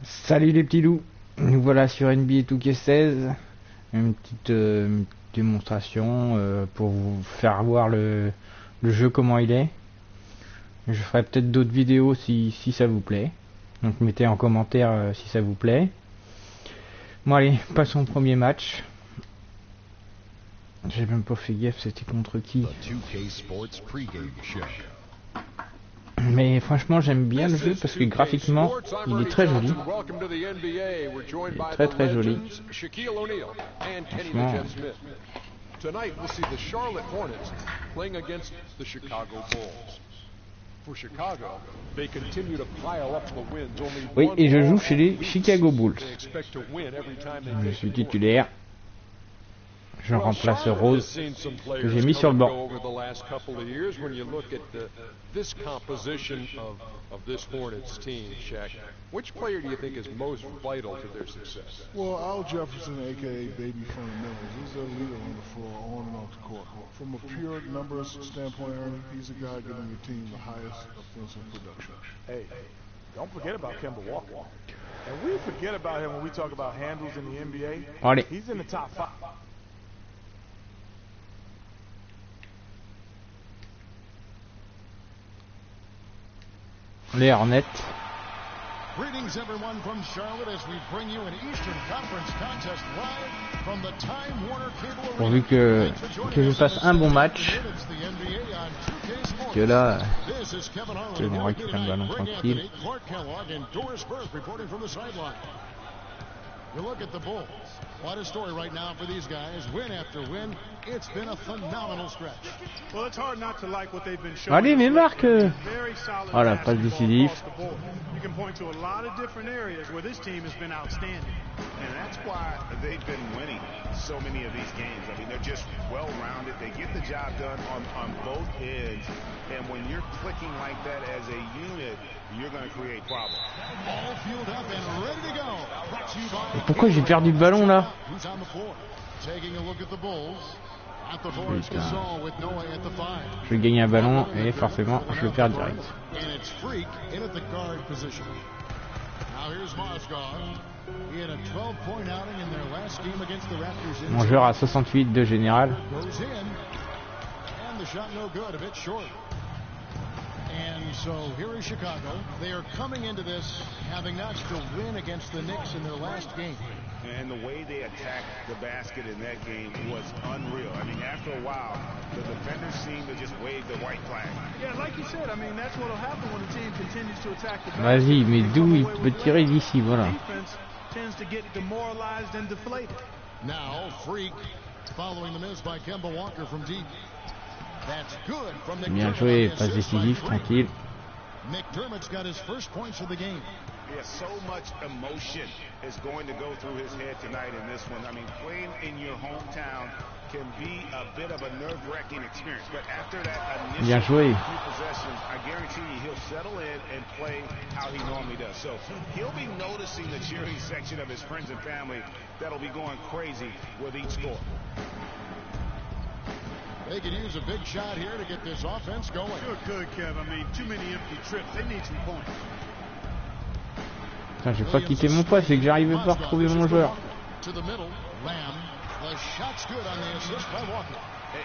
Salut les petits loups, nous voilà sur NBA 2K16, une petite démonstration pour vous faire voir le jeu comment il est. Je ferai peut-être d'autres vidéos si ça vous plaît, donc mettez en commentaire si ça vous plaît. Bon allez, passons au premier match. J'ai même pas fait gaffe c'était contre qui. Mais franchement j'aime bien le jeu parce que graphiquement il est très joli. Il est très très joli. Franchement. Oui, et je joue chez les Chicago Bulls. Je suis titulaire. Je remplace Rose que j'ai mis sur le banc. This composition of this Hornets team, Shaq, which player do you think is most vital to their success? Well, Al Jefferson, a.k.a. Baby Fundamentals, he's a leader on the floor, on and off the court. From a pure numbers standpoint, Ernie, he's a guy giving your team the highest offensive production. Hey, don't forget about Kemba Walker. And we forget about him when we talk about handles in the NBA. Allez. He's in the top 5. Les Hornets. Greetings everyone from Charlotte as we bring you an Eastern Conference contest live from the Time Warner Cable Arena. Pourvu que je fasse un bon match. Parce que là, je vais récupérer le ballon tranquille. You look at the Bulls. What a story right now for these guys. Win after win. It's been a phenomenal stretch. Well, it's hard not to like what they've been showing. Allez, mais marque. Oh la passe décisive. You can point to a lot of different areas where this team has been outstanding. And that's why they've been winning so many of these games. I mean, they're just well-rounded. They get the job done on both ends. And when you're clicking like that as a unit, you're going to create problems. All fueled up and ready to go. Brought to you by Pourquoi j'ai perdu le ballon là? Who's on the floor? Taking a look at the Bulls. At the floor is Gasol with Noah at the 5. Je vais gagner un ballon et forcément je le perds direct. And it's Freak in at the guard position. Now here's Mozgov. He had a 12-point outing in their last game against the Raptors. Mon joueur à 68 de général. Goes in. And the shot no good, a bit short. And so here is Chicago. They are coming into this having notched a win against the Knicks in their last game. And the way they attacked the basket in that game was unreal. I mean, after a while, the defenders seemed to just wave the white flag. Yeah, like you said, I mean, that's what will happen when the team continues to attack the basket. Vas-y, mais d'où il peut tirer d'ici, voilà. Defense tends to get demoralized and deflated. Now, Freak following the miss by Kemba Walker from deep. That's good from Bien joué, passe décisive, tranquille. McDermott's got his first points of the game. Yeah, so much emotion is going to go through his head tonight in this one. I mean, playing in your hometown can be a bit of a nerve-wracking experience. But after that initial few possessions, I guarantee you he'll settle in and play how he normally does. So he'll be noticing the cheering section of his friends and family that'll be going crazy with each score. They could use a big shot here to get this offense going. Good, Kev. I mean, too many empty trips. They need some points. Putain, j'ai pas quitté mon poste, c'est que j'arrivais pas à retrouver mon joueur. To the middle, Lamb. The shot's good on the assist by Walker.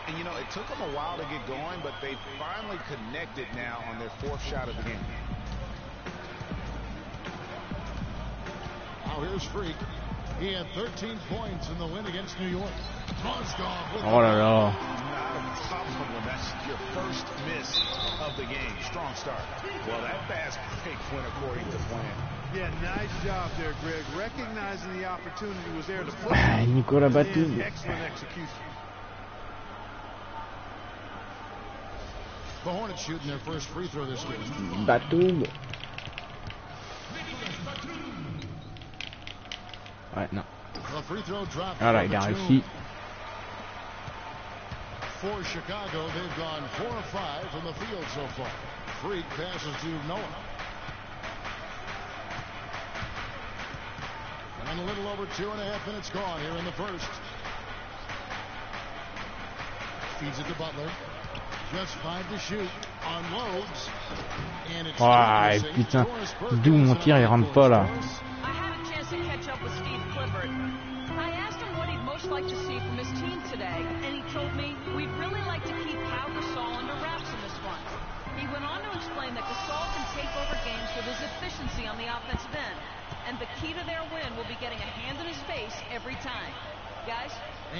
And you know, it took them a while to get going, but they finally connected now on their fourth shot of the game. Now here's Freak. He had 13 points in the win against New York. Oh là là. Not a problem when that's your first miss of the game. Strong start. Well, that fast break went according to plan. Yeah, nice job there, Greg. Recognizing the opportunity was there to play. Nicolas Batum. Excellent execution. The Hornets shooting their first free throw this game. Batum. Ouais, non. Voilà, il a réussi. For Chicago, they've gone 4 of 5 from the field so far. Freak passes to Noah. And a little over 2.5 minutes gone here in the first. Feeds it to Butler. Just 5 to shoot. Unloads. And it's putain, d'où mon tir il rentre pas là. on the offensive end. And the key to their win will be getting a hand in his face every time. Guys?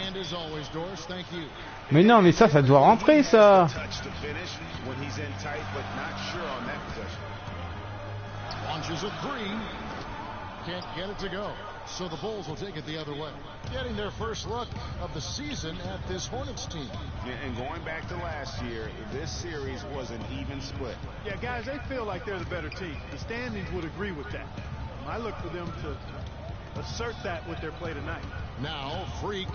And as always, Doris, thank you. Mais non, mais ça doit rentrer, ça. Launches a three. Can't get it to go. So the Bulls will take it the other way. Getting their first look of the season at this Hornets team. And going back to last year, this series was an even split. Yeah, guys, they feel like they're the better team. The standings would agree with that. I look for them to assert that with their play tonight. Now, Freak,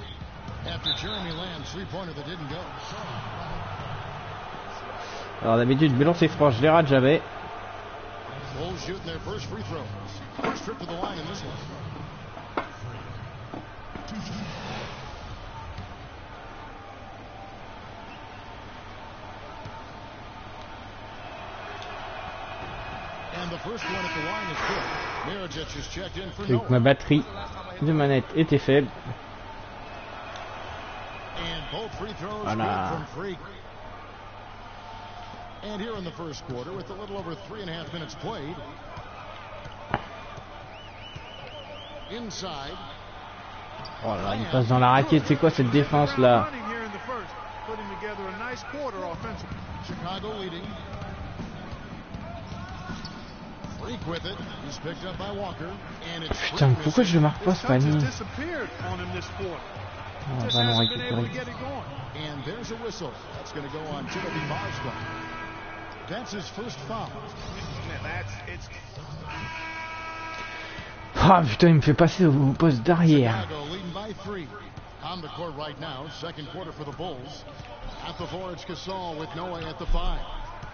after Jeremy Lamb's three-pointer that didn't go. Alors d'habitude, je lance franc, je les rate jamais. Bulls shooting their first free throws. First trip to the line in this one. And the first one at the line is good. Mirotic is checked in for Vu que ma batterie de manette était faible. And both free throws Voilà. good from Freak. And here in the first quarter, with a little over 3.5 minutes played. Inside. Oh là là, il passe dans la raquette. C'est quoi cette défense là? Chicago leading. Freak with it. He's picked up by Walker. And it's Putain, pourquoi je le marque pas ce panier? On va nous récupérer. And there's a whistle. That's going to go on Timothy Marsden. That's his first foul. Ah putain, il me fait passer au poste d'arrière. Chicago leading by 3. On the court right now, second quarter for the Bulls. At the 4, it's Gasol with Noah at the 5.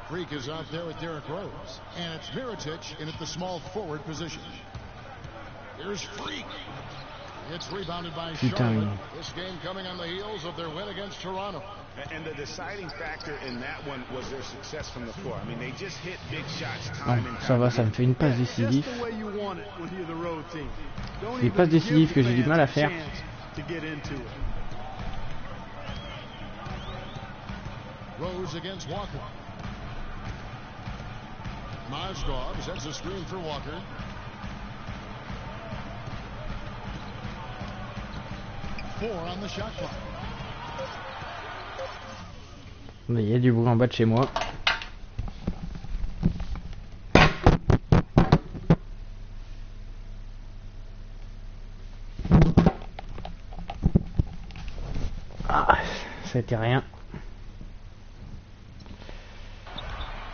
Freak is out there with Derrick Rose. And it's Mirotic in at the small forward position. Here's Freak. It's rebounded by Charlotte. This game coming on the heels of their win against Toronto. And the deciding factor in that one was their success from the floor. I mean, they just hit big shots time and time. Ça va, ça me fait une passe décisive. Des passes décisives que j'ai du mal à faire. Rose against Walker. Mozgov sets a screen for Walker. On the shot clock. Il y a du bruit en bas de chez moi. Ah, c'était rien.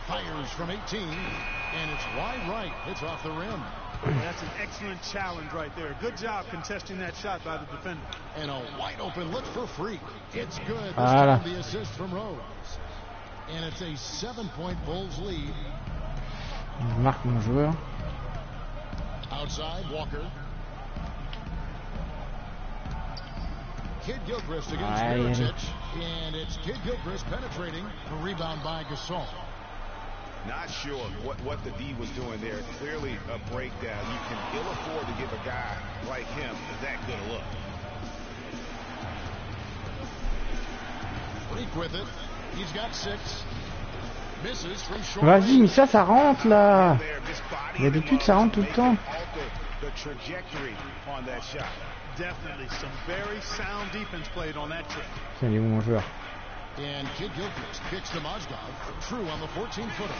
Fires from 18, and it's wide right. It's off the rim. That's an excellent challenge right there. Good job contesting that shot by the defender. And a wide open look for Freak. It's good. This Voilà. time the assist from Rose. And it's a 7-point Bulls lead. Je marque mon joueur. Outside, Walker. Kid Gilchrist against Mirotic. And it's Kid Gilchrist penetrating. A rebound by Gasol. Not sure what the D was doing there. Clearly a breakdown. You can ill afford to give a guy like him that good a look. Freak with it. He's got 6. Misses from short. Vas-y, mais ça rentre là. D'habitude, ça rentre tout le temps. The trajectory on that shot. Definitely some very sound defense played on that trip. Tiens, il est où mon joueur? And Kid Gilchrist kicks to Mozgov. True on the 14-footer.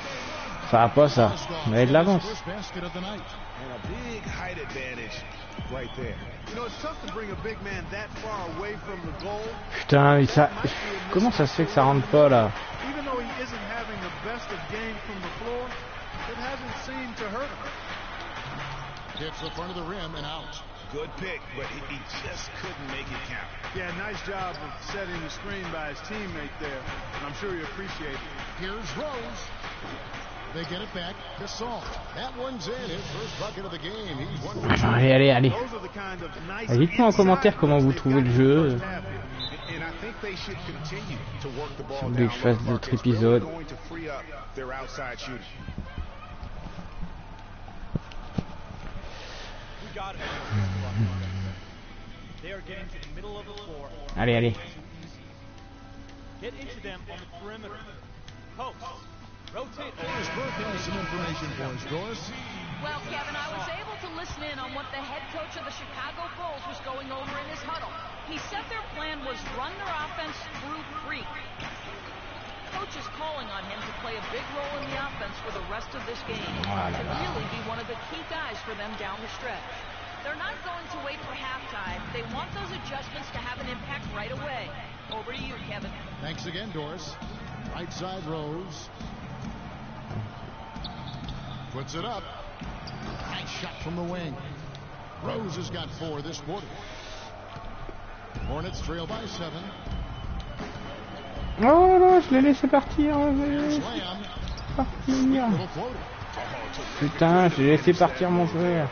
Ça va pas ça. On avait de l'avance. First basket of the night. And a big height advantage right there. You know, it's tough to bring a big man that far away from the goal. Putain, mais ça... Comment ça se fait que ça rentre pas là? Even though he isn't having the best of game from the floor, it hasn't seemed to hurt him. Hits the front of the rim and out. Good pick, but he just couldn't make it count. Yeah, nice job of setting the screen by his teammate there, and I'm sure he appreciates it. Here's Rose. They get it back. Gasol. That one's in. His first bucket of the game. He's 1 for 2. Allez, allez, allez. Those are the kind of nice Dites-moi en commentaire comment vous trouvez le jeu. And I think they should continue to work the ball Si vous voulez down que je fasse low. d'autres It's really épisodes. going to free up their outside shooting. Allez, allez. Get into them on the perimeter. Post. Rotate. His birthday has some information for us, Doris. Well, Kevin, I was able to listen in on what the head coach of the Chicago Bulls was going over in his huddle. He said their plan was run their offense through Freak. Coach is calling on him to play a big role in the offense for the rest of this game. To really be one of the key guys for them down the stretch. They're not going to wait for halftime. They want those adjustments to have an impact right away. Over to you, Kevin. Thanks again, Doris. Right side Rose. Puts it up. Nice shot from the wing. Rose has got 4 this quarter. Hornets trail by 7. Oh non, je l'ai laissé partir. Putain, j'ai laissé partir mon joueur.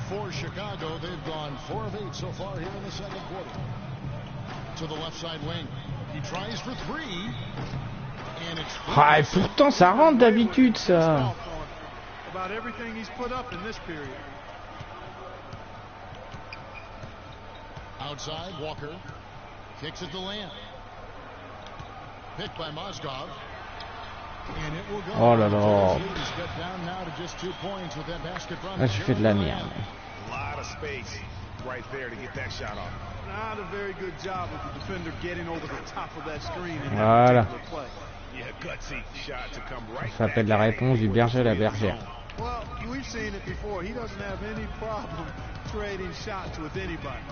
For Chicago, they've gone 4 of 8 so far here in the second quarter. To the left side wing. He tries for 3. And it's Ah, et pourtant ça rentre d'habitude ça. About everything he's put up in this period. Outside, Walker kicks it to Lamb. Picked by Mozgov. And it will go. Oh là là. Là, je fais de la merde. A lot of space right there to get that shot off. Not a very good job with the defender getting over the top of that screen in Voilà. that particular play. Yeah, gutsy shot to come right. Ça s'appelle la réponse du berger à la bergère. Well, we've seen it before. He doesn't have any problem trading shots with anybody.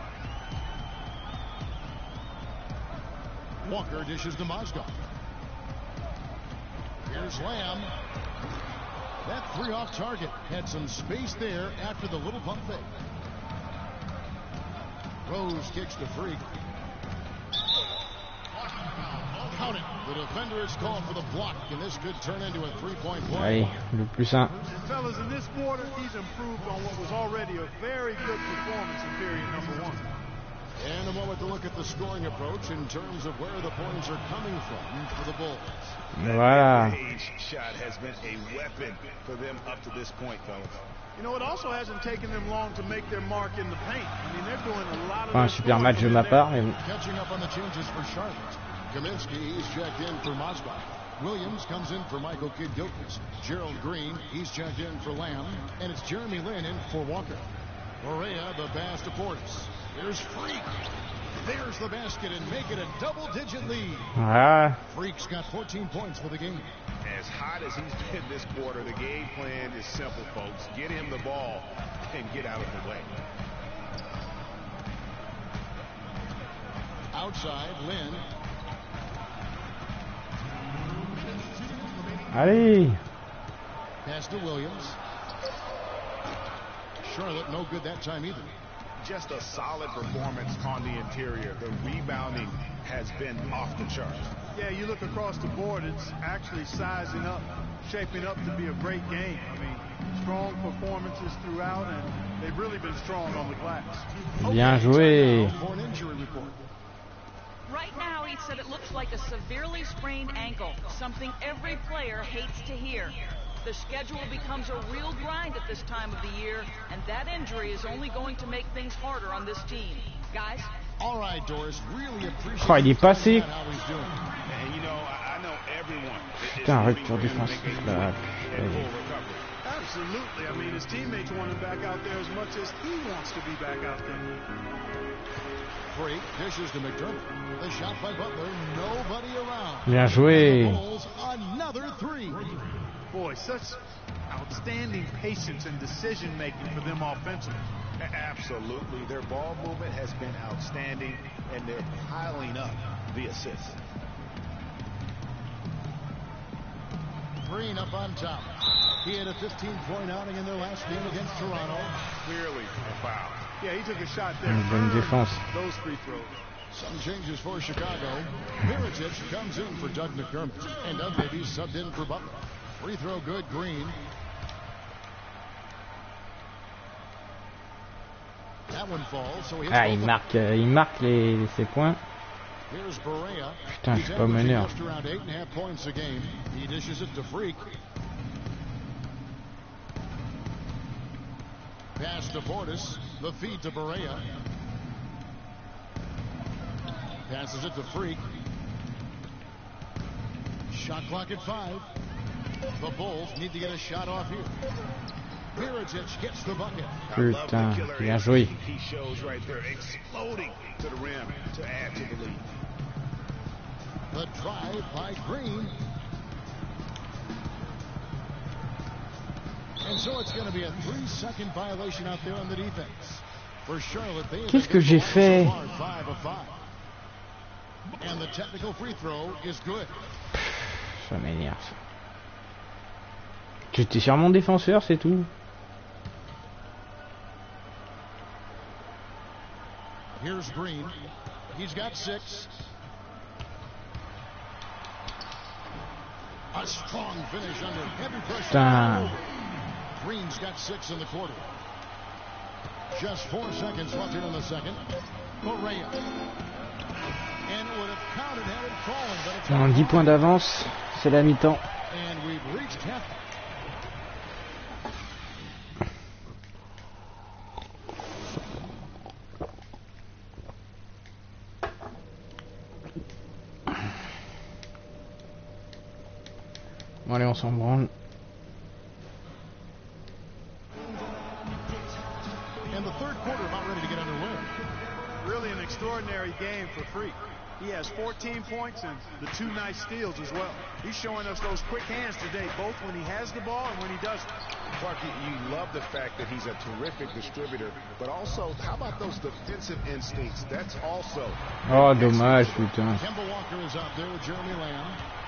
Walker dishes to Mozgov. Here's Lamb. That 3 off target had some space there after the little pump fake. Rose kicks to Freak. Count it. The defender is called for the block, and this could turn into a 3-point play. Allez, le plus 1. Fellas, in this quarter, he's improved on what was already a very good performance in period number 1. And a moment to look at the scoring approach in terms of where the points are coming from for the Bulls. Voilà. Shot has been a weapon for them up to this point, fellas. You know, it also hasn't taken them long to make their mark in the paint. I mean, they're doing a lot of Un super match de ma part. Mais... Catching up on the changes for Charlotte. Kaminsky, he's checked in for Mozgov. Williams comes in for Michael Kidd-Gilchrist. Gerald Green, he's checked in for Lamb. And it's Jeremy Lin in for Walker. Correa, the pass to Portis. There's Freak. There's the basket and make it a double-digit lead. Ah. Freak's got 14 points for the game. As hot as he's been this quarter, the game plan is simple, folks. Get him the ball and get out of the way. Outside, Lin. Allez. Pass to Williams. Charlotte, no good that time either. Just a solid performance on the interior. The rebounding has been off the charts. Yeah, you look across the board, it's actually sizing up, shaping up to be a great game. I mean, strong performances throughout, and they've really been strong on the glass. Bien joué. Right now, he said it looks like a severely sprained ankle, something every player hates to hear. The schedule becomes a real grind at this time of the year, and that injury is only going to make things harder on this team. Guys? All right, Doris, really appreciate Oh, il est passé. And you know, I know everyone. Putain, rupture défensive là. Absolutely. I mean, his teammates want him back out there as much as he wants to be back out there. Freak dishes to McDermott. The shot by Butler. Nobody around. Bien joué. Another 3. Boy, such outstanding patience and decision-making for them offensively. Absolutely. Their ball movement has been outstanding, and they're piling up the assists. Green up on top. He had a 15-point outing in their last game against Toronto. Clearly a foul. Yeah, he took a shot there. Bonne défense. Those free throws. Some changes for Chicago. Mirotic comes in for Doug McDermott. And Dunleavy subbed in for Butler. Free throw good, Green. That one falls, so he Ah, il marque ses points. Here's Barea. Putain, je suis pas meneur. Just around 8.5 points a game. He dishes it to Freak. Pass to Portis. The feed to Barea. Passes it to Freak. Shot clock at 5. The Bulls need to get a shot off here. Mirotic gets the bucket. Putain, bien joué. He shows right there, exploding to the rim to add to the lead. The drive by Green. And so it's going to be a 3-second violation out there on the defense. For Charlotte, qu'est-ce que j'ai fait? 5 of 5. And the technical free throw is good. Ça m'énerve. J'étais sur mon défenseur, c'est tout. Here's Green. He's got 6. A strong finish under heavy pressure. Putain. Green's got 6 in the quarter. Just 4 seconds left here in the second. Correa. And it would have counted had it fallen, but it's On a 10 points d'avance, c'est la mi-temps. And we've reached half. Bon allez, on s'en branle. And the third quarter about ready to get underway. Really an extraordinary game for Freak. He has 14 points and the 2 nice steals as well. He's showing us those quick hands today, both when he has the ball and when he doesn't. Clark, you love the fact that he's a terrific distributor, but also, how about those defensive instincts? That's also... Oh, dommage, putain. Kemba Walker is out there with Jeremy Lamb.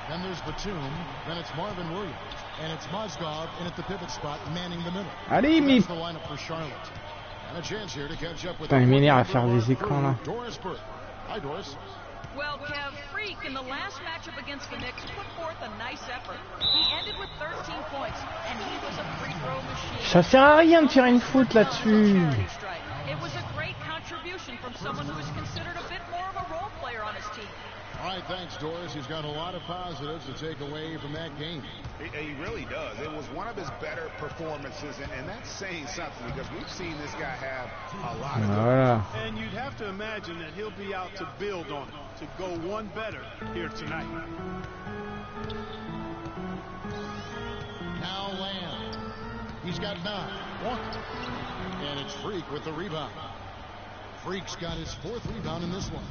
Then there's Batum. Then it's Marvin Williams. And it's Mozgov in at the pivot spot, manning the middle. Allez, mais... That's the lineup for Charlotte. And a chance here to catch up with... Putain, il m'énerve à faire des écrans, là. Doris Burke. Hi, Doris. Well, Kev, Freak in the last matchup against the Knicks put forth a nice effort. He ended with 13 points, and he was a free throw machine. Ça sert à rien de faire une faute là-dessus. It was a great contribution from someone who is considered a bit more of a role player on his team. All right, thanks, Doris. He's got a lot of positives to take away from that game. He really does. It was one of his better performances, and that's saying something because we've seen this guy have a lot of Voilà. And you'd have to imagine that he'll be out to build on it, to go one better here tonight. Now Lamb. He's got 9. Walker. And it's Freak with the rebound. Freak's got his 4th rebound in this one.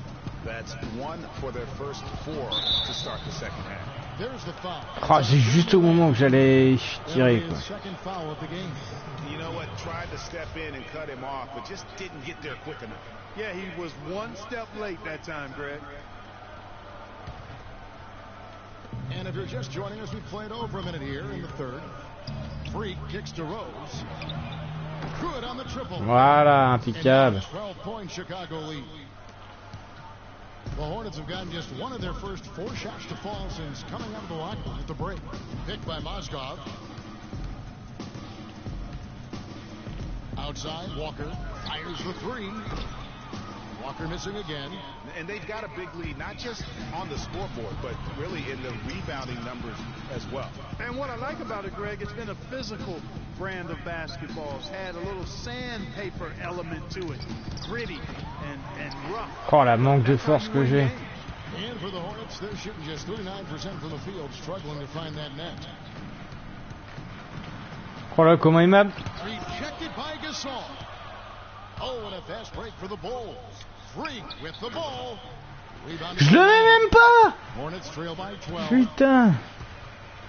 That's 1 for their first 4 to start the second half. There's the foul. Oh, c'est juste au moment où j'allais tirer, quoi. Second foul of the game. You know what? Tried to step in and cut him off, but just didn't get there quick enough. Yeah, he was 1 step late that time, Greg. And if you're just joining us, we played over a minute here in the third. Freak kicks to Rose. Good on the triple. Voilà, impeccable. 12-point Chicago lead. The Hornets have gotten just one of their first 4 shots to fall since coming out of the locker room at the break. Picked by Mozgov. Outside, Walker fires the 3. Walker missing again. And they've got a big lead, not just on the scoreboard, but really in the rebounding numbers as well. And what I like about it, Greg, it's been a physical brand of basketball. It's had a little sandpaper element to it. Gritty and rough. Oh, la manque de force que j'ai. And for the Hornets, they're shooting just 39% from the field, struggling to find that net. Oh là, comment il m'a... Rejected by Gasol. Oh, and a fast break for the Bulls. Freak with the ball. Je le mets même pas. Hornets trail by 12. Putain.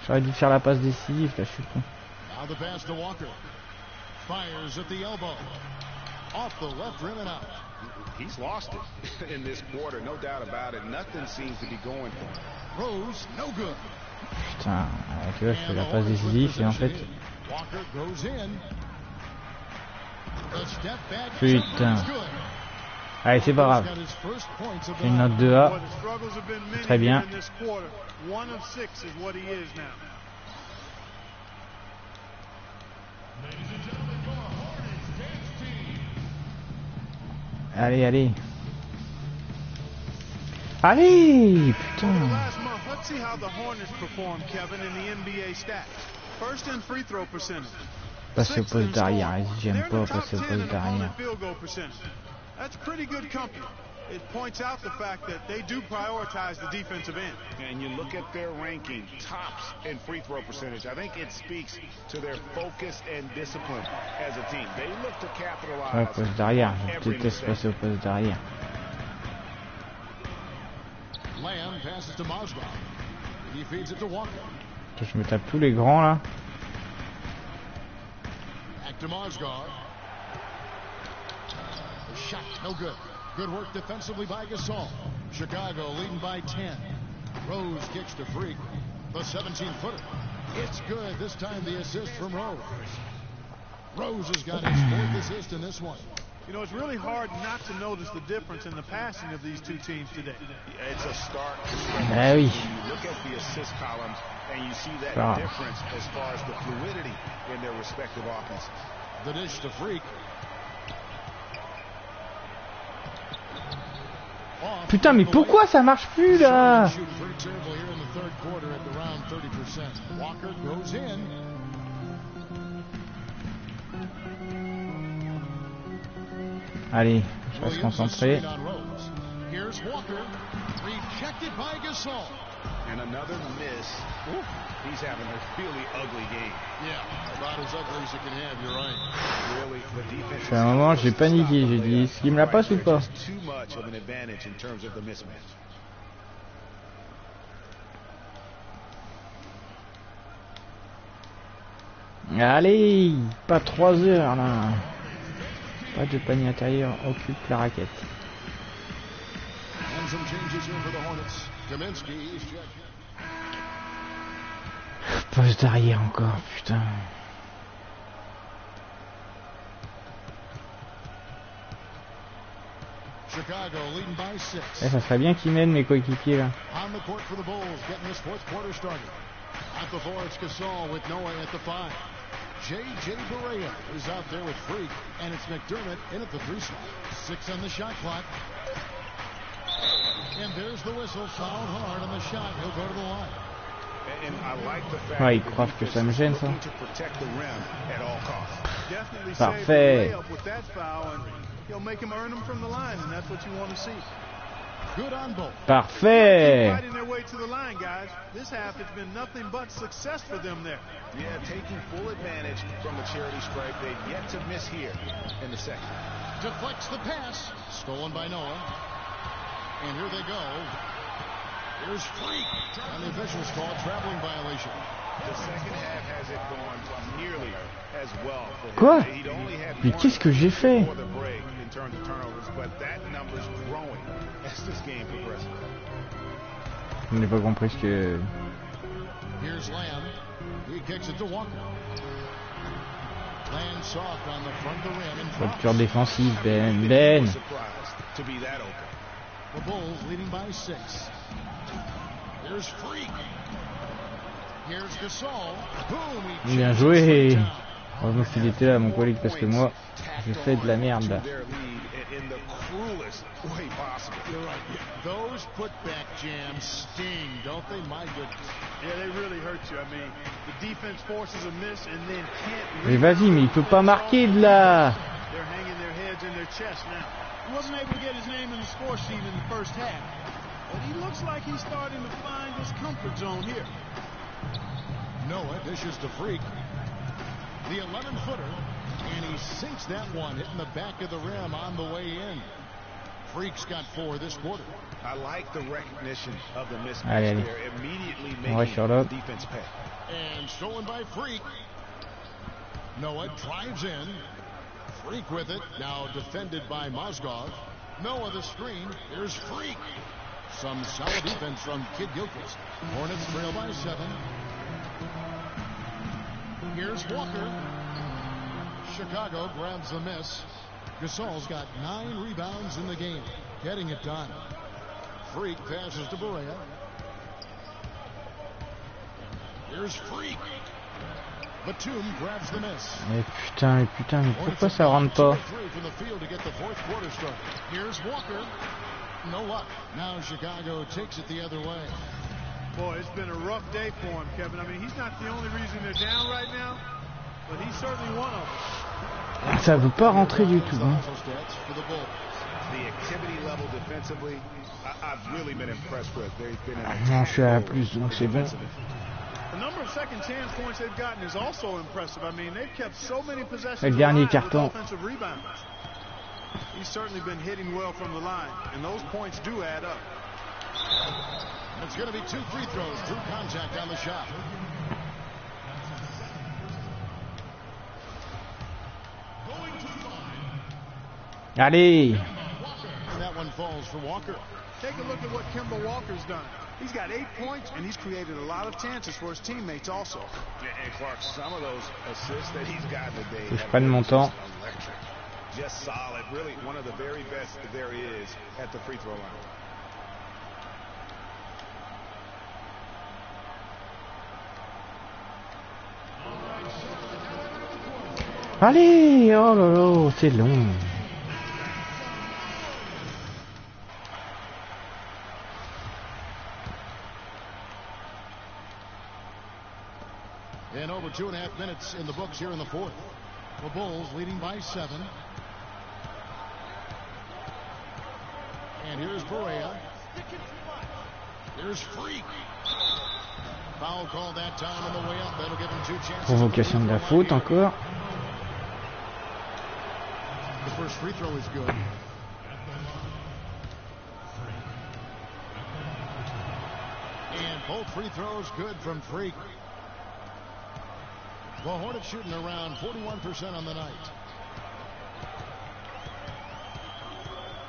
J'aurais dû faire la passe décisive, là, je suis con. Now the pass to Walker. Fires at the elbow. Off the left rim and out. He's lost it in this quarter, no doubt about it. Nothing seems to be going for him. Rose, no good. Putain, tu vois, je fais la passe décisive et en fait... Walker goes in. The step back. Putain. Allez, c'est pas grave. J'ai une note de A. Très bien. Allez, allez. Allez, putain. Let's see how the Hornets performed, Kevin, in the NBA stats. First in free throw percentage. Passer au poste d'arrière, j'aime pas passer au poste d'arrière. That's pretty good company. it points out the fact that they do prioritize the defensive end. And you look at their ranking, tops in free throw percentage. I think it speaks to their focus and discipline as a team. They look to capitalize. Au poste d'arrière, je déteste passer au poste d'arrière. Lamb passes to Mozgov. He feeds it to Walker. Je me tape tous les grands là. Back to Mozgov. The shot, no good. Good work defensively by Gasol. Chicago leading by 10. Rose kicks to Freak. The 17-footer. It's good. This time the assist from Rose. Rose has got his 4th assist in this one. You know, it's really hard not to notice the difference in the passing of these two teams today. It's a stark Ah oui. You look at the assist columns and you see that difference as far as the fluidity in their respective offenses. The dish to Freak. Putain, mais pourquoi ça marche plus là? Walker goes in. Allez, je reste concentré. Here's Walker, rejected by Gasol. And another miss. Oof, he's having a really ugly game. Yeah, about as ugly as you can have, you're right. Really, the defense. À un moment, j'ai paniqué, j'ai dit, est-ce qu'il me la passe ou pas? Too much of an advantage in terms of the mismatch. Allez, pas 3 heures là. Pas de panier intérieur, occupe la raquette. Poste d'arrière encore, putain. Chicago leading by 6. Ça serait bien qu'ils mènent mes coéquipiers là. On the court for the Bulls, getting this 4th quarter started. At the four, it's Gasol with Noah at the 5. J.J. Barea is out there with Freak, and it's McDermott in at the 3 spot. 6 on the shot clock. And there's the whistle, fouled hard on the shot. He'll go to the line. And I like the fact Ouais, ils croient que ça me gêne ça. Parfait. Parfait. Fighting their way to the line, guys. This half has been nothing but success for them there. Yeah, taking full advantage from the charity stripe. They've yet to miss here in the second. Deflects the pass, stolen by Noah. And here they go. Here's Freak. And the officials call traveling violation. The second half hasn't gone nearly as well for him. Quoi? He'd only had Mais qu'est-ce que j'ai fait? before the break in terms of turnovers, but that number's growing as this game progresses. Je n'ai pas compris ce que... Here's Lamb. He kicks it to Walker. Lamb soft on the front of the rim and Rupture défensive, Ben. To be that open. The Bulls leading by 6. Here's Freak. Here's Gasol. Boom. Bien joué. Heureusement qu'il était là, mon collègue, parce que moi, je fais de la merde là. Those putback jams sting, don't they? My goodness. Yeah, they really hurt you. I mean, the defense forces a miss and then can't. Mais vas-y, mais il peut pas marquer de là. They're hanging their heads in their chest now. He wasn't able to get his name in the score sheet in the first half, but he looks like he's starting to find his comfort zone here. Noah dishes to Freak. The 11-footer, and he sinks that one, hitting the back of the rim on the way in. Freak's got 4 this quarter. I like the recognition of the mismatch there, immediately making the defense pay. And stolen by Freak. Noah drives in. Freak with it, now defended by Mozgov. Noah the screen, here's Freak. Some solid defense from Kid Gilchrist. Hornets trail by 7. Here's Walker. Chicago grabs the miss. Gasol's got 9 rebounds in the game, getting it done. Freak passes to Barea. Here's Freak. Batum grabs the miss. Mais putain, mais pourquoi ça rentre pas? Here's Walker. No luck. Now Chicago takes it the other way. Boy, it's been a rough day for him, Kevin. I mean, he's not the only reason they're down right now, but he's certainly one of them. Ça veut pas rentrer du tout. Hein. The activity level defensively, I've really been impressed with. They've been Non, je suis à plus, donc c'est bon. The number of second chance points they've gotten is also impressive. I mean, they've kept so many possessions Le dernier alive with carton. offensive rebounds. He's certainly been hitting well from the line, and those points do add up. It's going to be 2 free throws through contact on the shot. Allez! That one falls for Walker. Take a look at what Kemba Walker's done. He's got 8 points, and he's created a lot of chances for his teammates also. And Clark, some of those assists that he's gotten today Je prenne mon temps. electric. Just solid. Really one of the very best there is at the free throw line. Allez! Oh là là, c'est long. And over 2.5 minutes in the books here in the fourth. The Bulls leading by 7. And here's Berea. Here's Freak. Foul called that time on the way up. That'll give him 2 chances. Provocation de la faute encore. The first free throw is good. And both free throws good from Freak. The Hornets shooting around 41% on the night.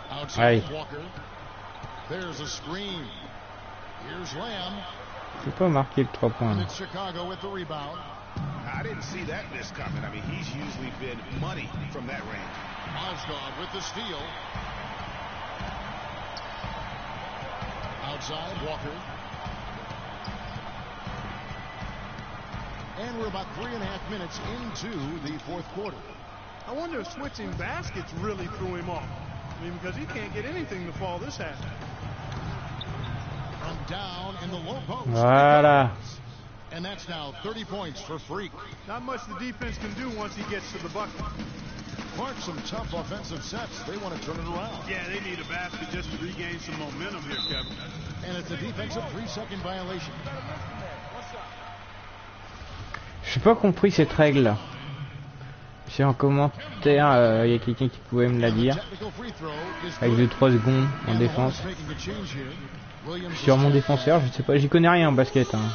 Outside Walker. There's a screen. Here's Lamb. J'ai pas marqué le 3 points. And it's Chicago with the rebound. I didn't see that miss coming. I mean, he's usually been money from that range. Mozgov with the steal. Outside Walker. And we're about 3.5 minutes into the fourth quarter. I wonder if switching baskets really threw him off. I mean, because he can't get anything to fall this half. From down in the low post. Voilà. And that's now 30 points for Freak. Not much the defense can do once he gets to the bucket. Clark, some tough offensive sets. They want to turn it around. Yeah, they need a basket just to regain some momentum here, Kevin. And it's a defensive 3-second violation. J'ai pas compris cette règle là. Si en commentaire il y a quelqu'un qui pouvait me la dire. Avec 2-3 secondes en défense. Sur mon défenseur, je sais pas, j'y connais rien en basket. Hein.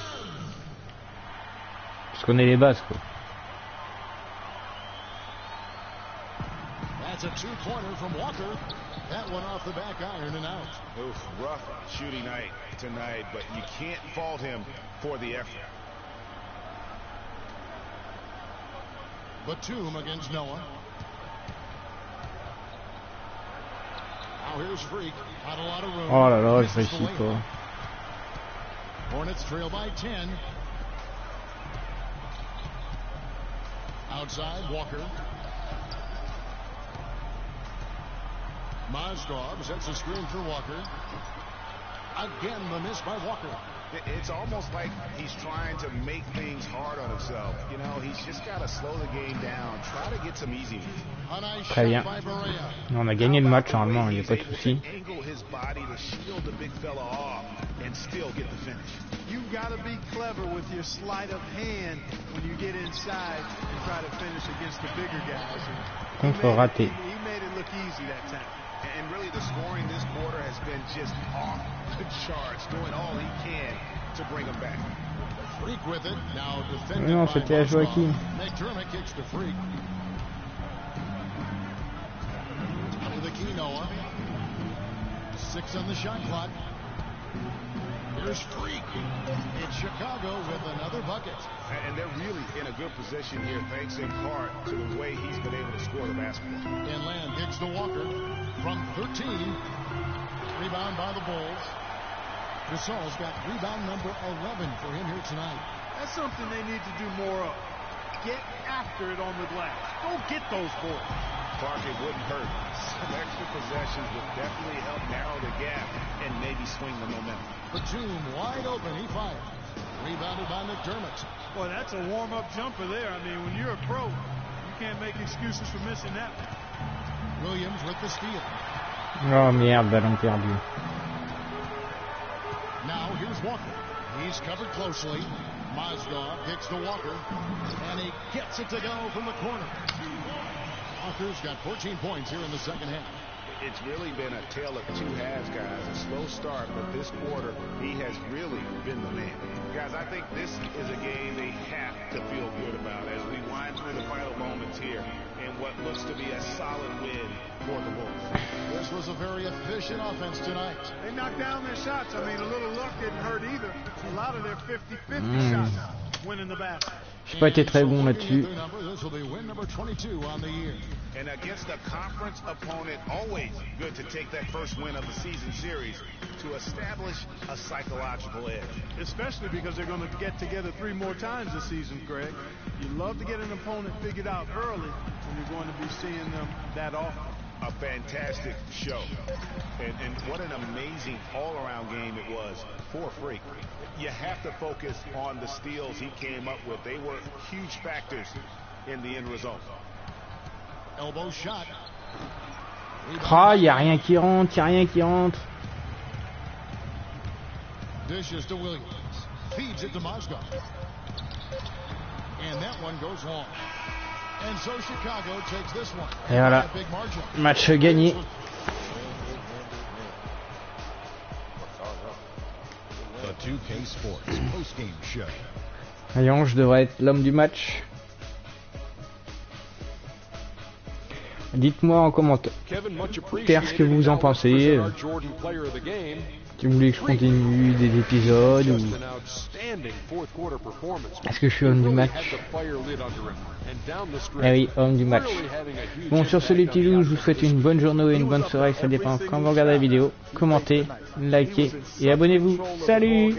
Je connais les bases quoi. That's a 2-pointer from Walker. That one off the back iron and out. Oof, rough shooting night tonight, but you can't fault him for the effort. Batum against Noah. Now here's Freak. Not a lot of room. Oh là là, je réussis pas. Hornets trail by 10. Outside, Walker. Mozgov sets a screen for Walker. Again, the miss by Walker. It's almost like he's trying to make things hard on himself. You know, he's just got to slow the game down. Try to get some easy. Très bien. On a gagné le match normalement, il n'y a pas de souci. Angle his body to shield the big fella off and still get the finish. You've got to be clever with your sleight of hand when you get inside and try to finish against the bigger guys. Contre raté. He made it look easy that time. And really the scoring this quarter has been just off the charts, doing all he can to bring him back. Freak with it, now defended Non, by c'était à Joaquin. McDermott kicks to Freak. Up to the key, Noah. 6 on the shot clock. Here's Freak. It's Chicago with another bucket. And they're really in a good position here, thanks in part to the way he's been able to score the basketball. And Lamb kicks to Walker from 13. Rebound by the Bulls. Gasol's got rebound number 11 for him here tonight. That's something they need to do more of. Get after it on the glass. Go get those boards. Clark, it wouldn't hurt. Some extra possessions would definitely help narrow the gap and maybe swing the momentum. Batum wide open. He fires. Rebounded by McDermott. Boy, that's a warm-up jumper there. I mean, when you're a pro, you can't make excuses for missing that one. Williams with the steal. Oh merde, ballon perdu. Now here's Walker. He's covered closely. Mozgov kicks to Walker, and he gets it to go from the corner. Walker's got 14 points here in the second half. It's really been a tale of two halves, guys. A slow start, but this quarter, he has really been the man. Guys, I think this is a game they have to feel good about as we wind through the final moments here in what looks to be a solid win for the Bulls. This was a very efficient offense tonight. They knocked down their shots. I mean, a little luck didn't hurt either. A lot of their 50-50 shots went in the basket. J'ai pas été très bon là-dessus. And against a conference opponent, always good to take that first win of the season series to establish a psychological edge. Especially because they're going to get together 3 more times this season, Greg. You love to get an opponent figured out early when you're going to be seeing them that often. A fantastic show. And what an amazing all-around game it was for Freak. You have to focus on the steals he came up with. They were huge factors in the end result. Elbow shot. Ah, y a rien qui rentre, y a rien qui rentre. Dishes to Williams. Feeds it to Mozgov. And that one goes long. And so Chicago takes this one. Et voilà, match gagné. The 2K Sports post-game show. Voyons, je devrais être l'homme du match. Dites-moi en commentaire ce que vous en pensez. Si vous voulez que je continue des épisodes ou... Est-ce que je suis homme du match? Eh oui, homme du match. Bon, sur ce les petits loups, je vous souhaite une bonne journée et une bonne soirée, ça dépend quand vous regardez la vidéo. Commentez, likez et abonnez-vous. Salut!